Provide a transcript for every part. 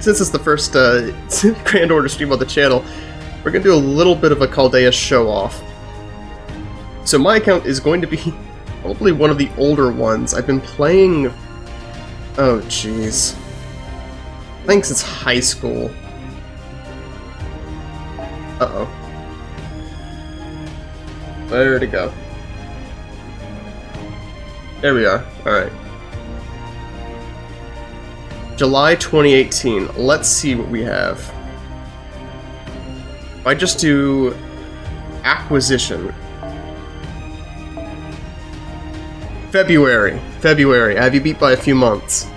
since it's the first Grand Order stream on the channel, we're going to do a little bit of a Chaldea show-off. So my account is going to be probably one of the older ones. I've been playing... Oh, jeez. Playing since high school. Uh-oh. Where'd it go? There we are. Alright. July 2018. Let's see what we have. If I just do acquisition. February. I have you beat by a few months.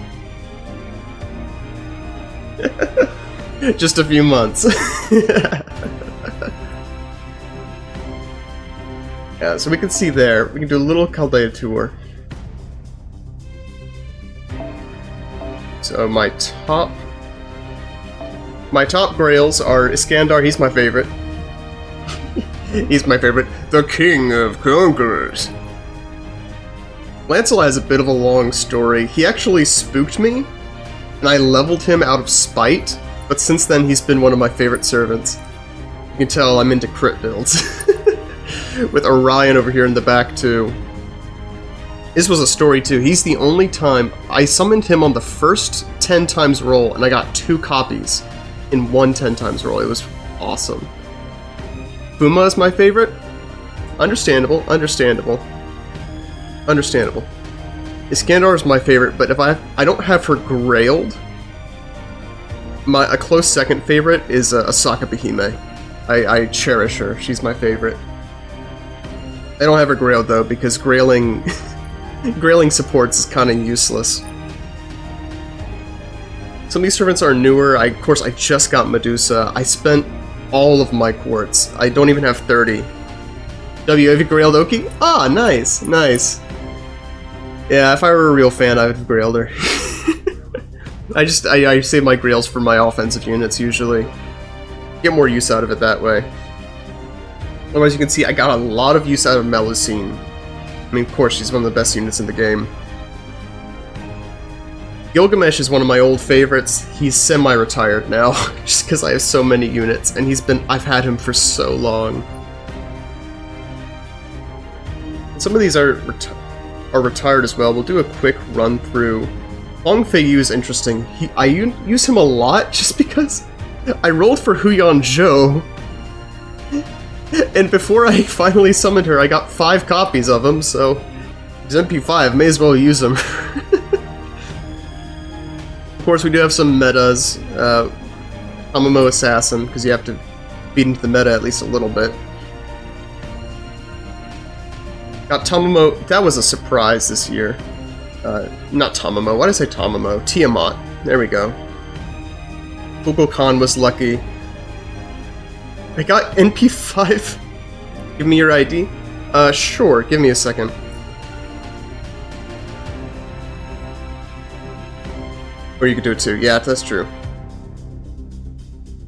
Just a few months. Yeah, so we can see there. We can do a little Chaldea tour. So my top grails are Iskandar, he's my favorite. He's my favorite. The King of Conquerors. Lancelot has a bit of a long story. He actually spooked me, and I leveled him out of spite, but since then he's been one of my favorite servants. You can tell I'm into crit builds. With Orion over here in the back too. This was a story too. He's the only time I summoned him on the first 10 times roll, and I got 2 copies in one 10 times roll. It was awesome. Fuma is my favorite. Understandable. Iskandar is my favorite, but if I don't have her grailed, a close second favorite is Asaka Behime. I cherish her. She's my favorite. I don't have her grailed though, because grailing supports is kind of useless. Some of these servants are newer. Of course, I just got Medusa. I spent all of my quartz. I don't even have 30. W, have you grailed Oki? Ah, nice. Yeah, if I were a real fan, I would have grailed her. I save my grails for my offensive units usually. Get more use out of it that way. Otherwise, you can see I got a lot of use out of Melusine. I mean, of course, she's one of the best units in the game. Gilgamesh is one of my old favorites. He's semi-retired now, just because I have so many units, and I've had him for so long. Some of these are retired as well. We'll do a quick run through. Hong Fei Yu is interesting. I use him a lot just because I rolled for Huyan Zhou, and before I finally summoned her, I got 5 copies of him, so he's MP5, may as well use him. Of course, we do have some metas. Tamamo Assassin, because you have to beat into the meta at least a little bit. Got Tamamo. That was a surprise this year. Not Tamamo. Why did I say Tamamo? Tiamat. There we go. Google Khan was lucky. I got NP5. Give me your ID. Sure. Give me a second. Or you could do it too. Yeah, that's true.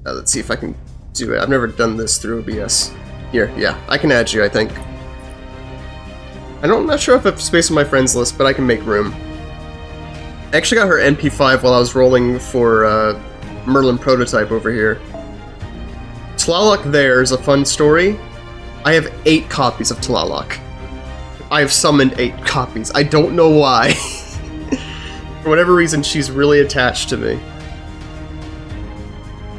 Let's see if I can do it. I've never done this through OBS. Here, yeah. I can add you, I think. I'm not sure if I have space on my friends list, but I can make room. I actually got her NP5 while I was rolling for Merlin Prototype over here. Tlaloc there is a fun story. I have 8 copies of Tlaloc. I have summoned 8 copies. I don't know why. For whatever reason, she's really attached to me.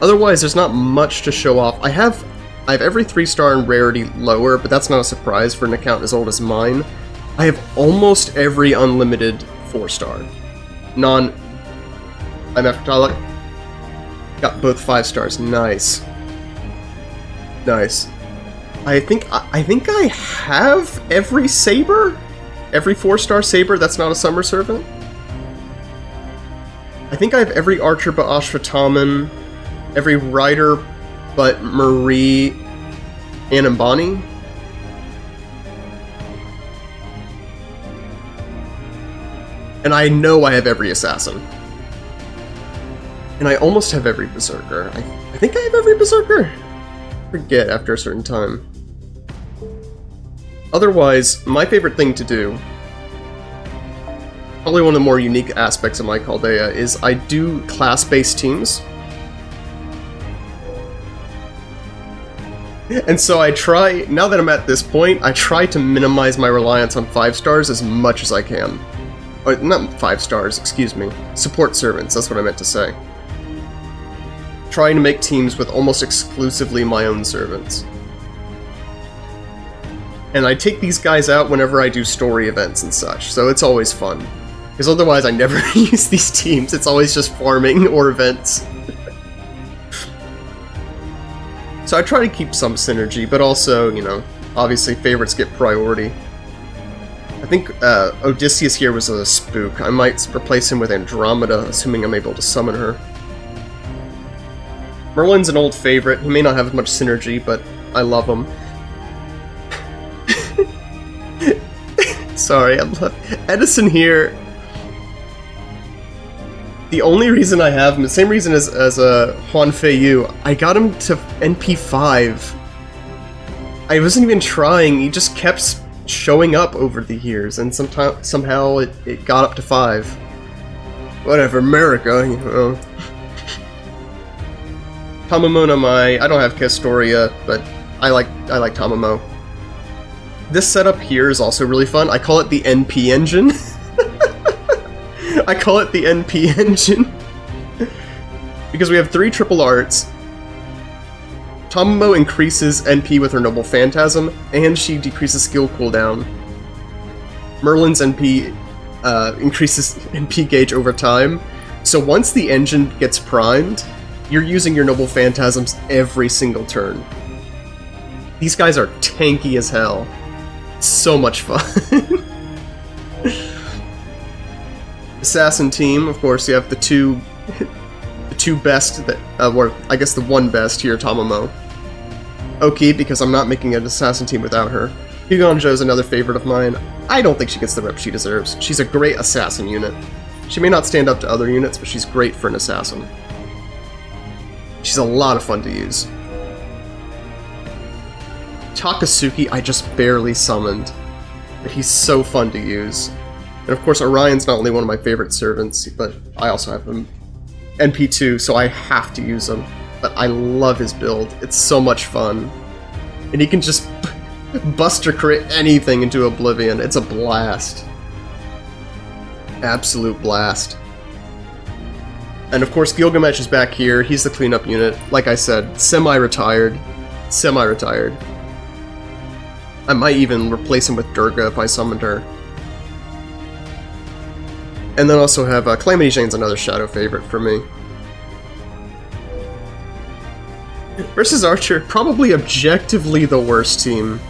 Otherwise, there's not much to show off. I have every 3-star in rarity lower, but that's not a surprise for an account as old as mine. I have almost every unlimited 4-star. I'm after Tlaloc. Got both 5 stars. Nice. Nice. I think I have every saber? Every 4-star saber that's not a summer servant? I think I have every archer but Ashwataman, every rider but Marie Anambani. And I know I have every assassin. And I almost have every berserker. I think I have every berserker? Forget after a certain time. Otherwise, my favorite thing to do Probably one of the more unique aspects of my Chaldea is I do class-based teams. And so I try, now that I'm at this point, I try to minimize my reliance on 5 stars as much as I can. Or, not 5 stars, excuse me. Support servants, that's what I meant to say. Trying to make teams with almost exclusively my own servants. And I take these guys out whenever I do story events and such, so it's always fun. Because otherwise I never use these teams, it's always just farming or events. So I try to keep some synergy, but also, you know, obviously favorites get priority. I think Odysseus here was a spook. I might replace him with Andromeda, assuming I'm able to summon her. Merlin's an old favorite. He may not have as much synergy, but I love him. Sorry, Edison here. The only reason I have him, the same reason as Juan Feiyu, I got him to NP5. I wasn't even trying, he just kept showing up over the years, and somehow it got up to 5. Whatever, America, you know. Tamamona, I don't have Castoria, but I like Tamamo. This setup here is also really fun. I call it the NP engine. I call it the NP engine. Because we have 3 triple arts. Tamamo increases NP with her Noble Phantasm, and she decreases skill cooldown. Merlin's NP increases NP gauge over time. So once the engine gets primed, you're using your Noble Phantasms every single turn. These guys are tanky as hell. So much fun. Assassin team, of course, you have the two best that, or I guess the one best here, Tamamo. Oki, because I'm not making an assassin team without her. Hugonjo's another favorite of mine. I don't think she gets the rep she deserves. She's a great assassin unit. She may not stand up to other units, but she's great for an assassin. She's a lot of fun to use. Takasuki I just barely summoned, but he's so fun to use. And of course Orion's not only one of my favorite servants, but I also have him NP2, so I have to use him. But I love his build, it's so much fun. And he can just buster crit anything into oblivion, it's a blast. Absolute blast. And of course Gilgamesh is back here, he's the cleanup unit. Like I said, semi-retired. Semi-retired. I might even replace him with Durga if I summoned her. And then also have Calamity Jane's another shadow favorite for me. Versus Archer, probably objectively the worst team.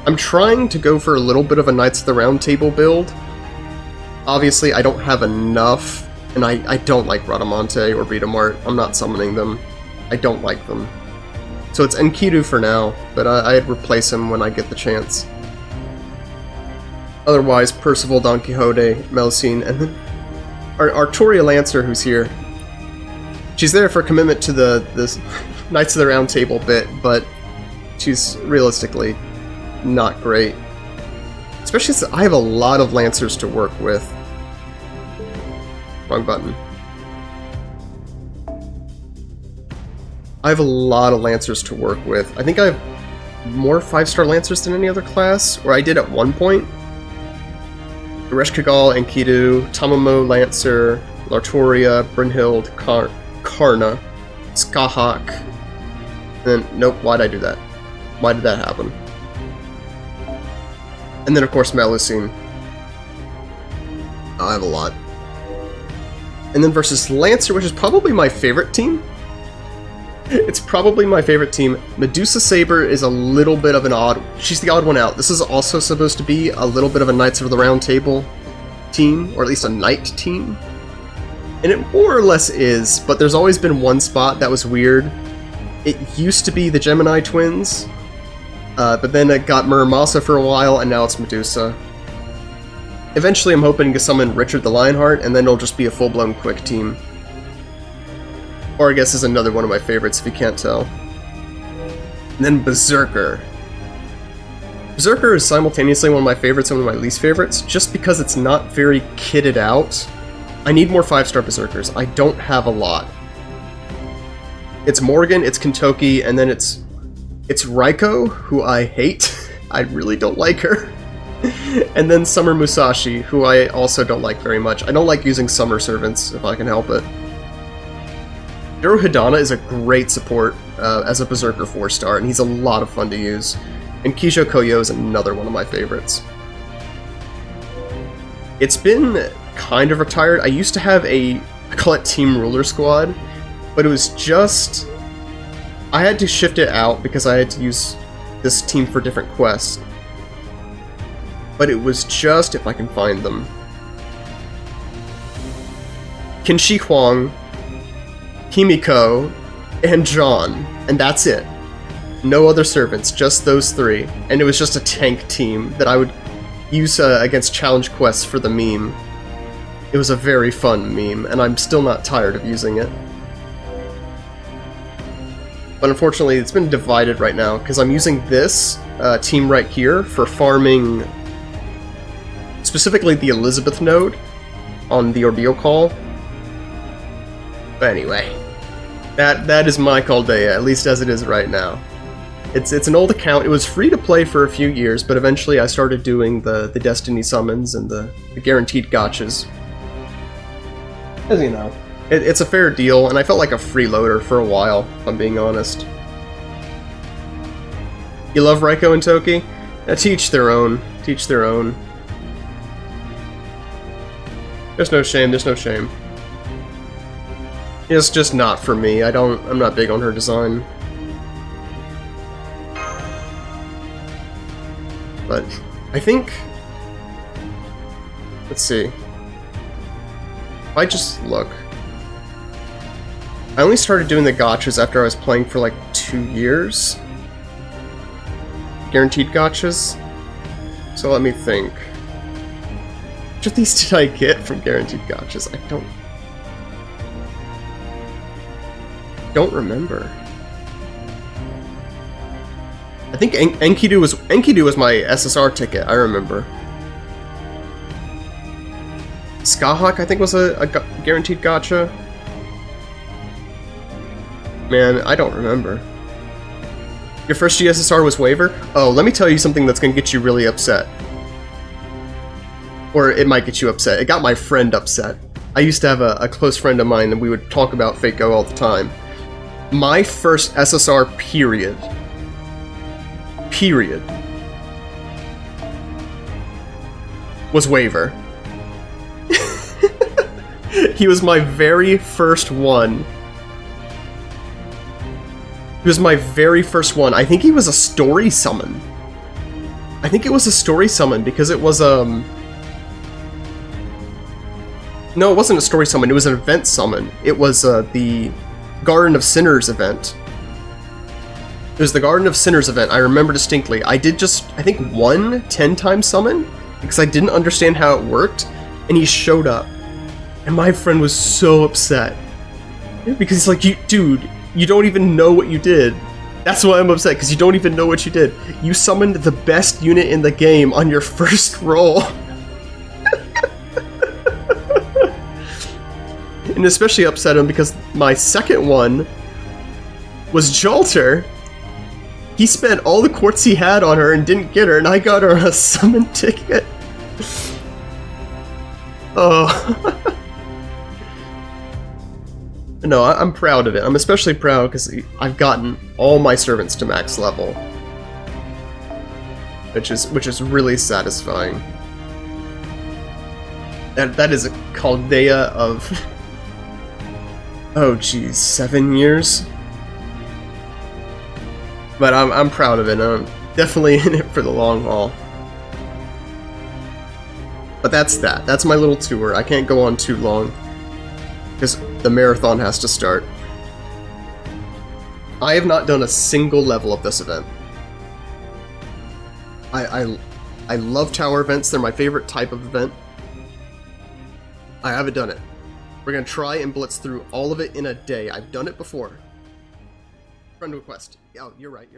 I'm trying to go for a little bit of a Knights of the Round Table build. Obviously, I don't have enough, and I don't like Radamonte or Vitamart. I'm not summoning them. I don't like them. So it's Enkidu for now, but I'd replace him when I get the chance. Otherwise, Percival, Don Quixote, Melusine, and then our Artoria Lancer, who's here. She's there for commitment to this Knights of the Round Table bit, but she's realistically not great. Especially since I have a lot of Lancers to work with. Wrong button. I have a lot of Lancers to work with. I think I have more 5-star Lancers than any other class, or I did at one point. Garesh Kagal, Enkidu, Tamamo, Lancer, Lartoria, Brynhild, Karna, Skahak, and then, nope, why'd I do that? Why did that happen? And then, of course, Melusine. I have a lot. And then versus Lancer, which is probably my favorite team. It's probably my favorite team. Medusa Saber is a little bit of an odd... She's the odd one out. This is also supposed to be a little bit of a Knights of the Round Table team, or at least a Knight team. And it more or less is, but there's always been one spot that was weird. It used to be the Gemini twins, but then it got Muramasa for a while, and now it's Medusa. Eventually I'm hoping to summon Richard the Lionheart, and then it'll just be a full-blown quick team. Or I guess is another one of my favorites, if you can't tell. And then Berserker. Berserker is simultaneously one of my favorites and one of my least favorites, just because it's not very kitted out. I need more 5-star Berserkers. I don't have a lot. It's Morgan, it's Kentoki, and then it's Raiko, who I hate. I really don't like her. And then Summer Musashi, who I also don't like very much. I don't like using summer servants if I can help it. Jiro Hidana is a great support as a Berserker 4-star, and he's a lot of fun to use. And Kijo Koyo is another one of my favorites. It's been kind of retired. I used to have I call it Team Ruler Squad, but it was just... I had to shift it out because I had to use this team for different quests. But it was just, if I can find them, Kinshi Huang, Himiko, and John, and that's it. No other servants, just those 3. And it was just a tank team that I would use against challenge quests for the meme. It was a very fun meme, and I'm still not tired of using it. But unfortunately, it's been divided right now, because I'm using this team right here for farming specifically the Elizabeth node on the Ordeal Call. But anyway, that is my Chaldea, at least as it is right now. It's an old account. It was free to play for a few years, but eventually I started doing the Destiny summons and the guaranteed gotchas. As you know, it's a fair deal, and I felt like a freeloader for a while, if I'm being honest. You love Raiko and Toki? Teach their own. Teach their own. There's no shame, there's no shame. It's just not for me. I'm not big on her design. But I think... Let's see. If I just look... I only started doing the gotchas after I was playing for like 2 years. Guaranteed gotchas. So let me think. Which of these did I get from guaranteed gotchas? I don't remember. I think Enkidu was my SSR ticket, I remember. Skahawk, I think, was a guaranteed gotcha. Man, I don't remember. Your first GSSR was waiver? Oh, let me tell you something that's gonna get you really upset. Or it might get you upset. It got my friend upset. I used to have a close friend of mine, and we would talk about FGO all the time. My first SSR period was waiver. He was my very first one. He was my very first one. I think he was a story summon. I think it was a story summon because it was no, it wasn't a story summon, it was an event summon. It was the Garden of Sinners event. It was the Garden of Sinners event, I remember distinctly. I did just, I think, 1 10-time summon, because I didn't understand how it worked, and he showed up. And my friend was so upset. Because he's like, dude, you don't even know what you did. That's why I'm upset, because you don't even know what you did. You summoned the best unit in the game on your first roll. And especially upset him because my second one was Jalter. He spent all the quartz he had on her and didn't get her, and I got her a summon ticket. Oh. No, I'm proud of it. I'm especially proud because I've gotten all my servants to max level. Which is really satisfying. That is a Chaldea of... Oh geez, 7 years? But I'm proud of it, I'm definitely in it for the long haul. But that's my little tour. I can't go on too long, because the marathon has to start. I have not done a single level of this event. I love tower events, they're my favorite type of event. I haven't done it. We're gonna try and blitz through all of it in a day. I've done it before. Friend request. Oh, you're right.